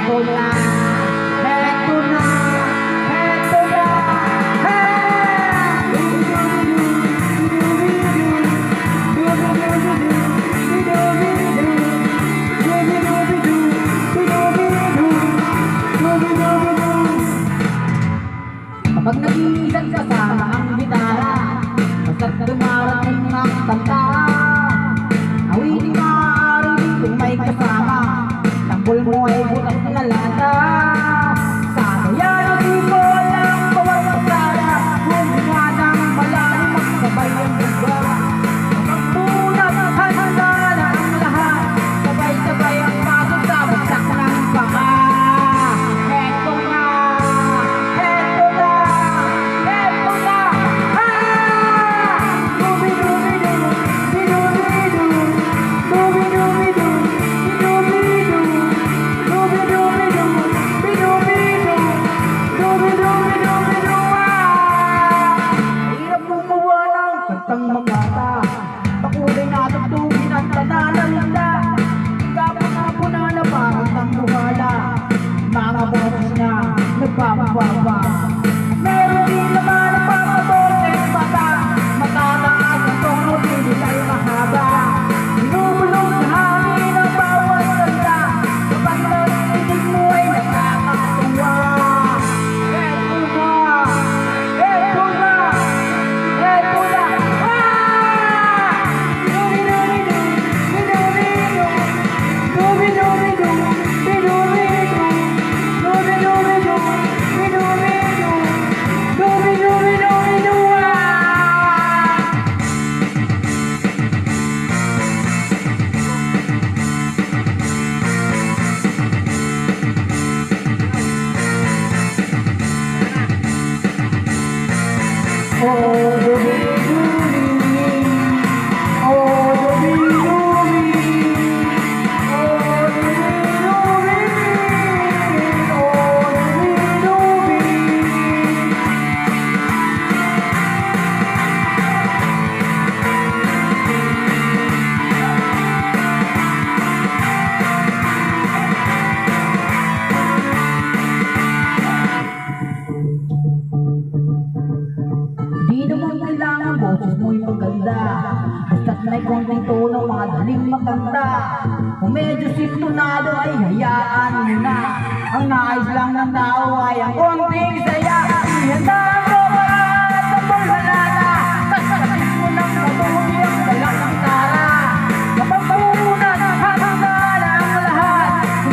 Heto na, heto na, heto na, kapag nag-iisang kasama ang gitara, basta't dumarating ang kanta, awiting maaari kung may kasama, tanggol mo ay butas na lata. Sana yan ang di ko alam, bawat pasada, huminga ng malalim at sabay ang buga. Kapag tunang handa na ang lahat, sabay-sabay ang pasok sa bagsak ng paa. Heto na, heto na, heto na, Dubi-dubi-du, di-dubi-du, dubi-dubi-du, di-dubi-du, dubi-dubi-du, di-dubi-du, dubi-dubi-du-bi-du, Hirap gumawa ng kantang magkata, pakulay na tugtugin at tanalalanda, kapuna-puna na parang tambuhala, mga boses na nagpapababa. Meron din naman ang papatoses mata, matataas ang tono, hindi tayo mahaba. Binubulong sa hangin ang bawat sanda, kapag narinig mo ay nakakatuwa. Heto na, heto na, heto na, Dubi-dubi-du, di-dubi-du, dubi-dubi-du, di-dubi-du, dubi-dubi-du, di-dubi-du, dubi-dubi-du-bi-du, Oh, dubi-dubi, oh, dubi-dubi, oh, dubi-dubi, oh, dubi-dubi. Di naman kailangan boses mo'y maganda, basta't may konting tono, madaling maganda. Kung medyo sintonado ay hayaan mo na, ang nais lang ng tao ay ang konting saya. Ihanda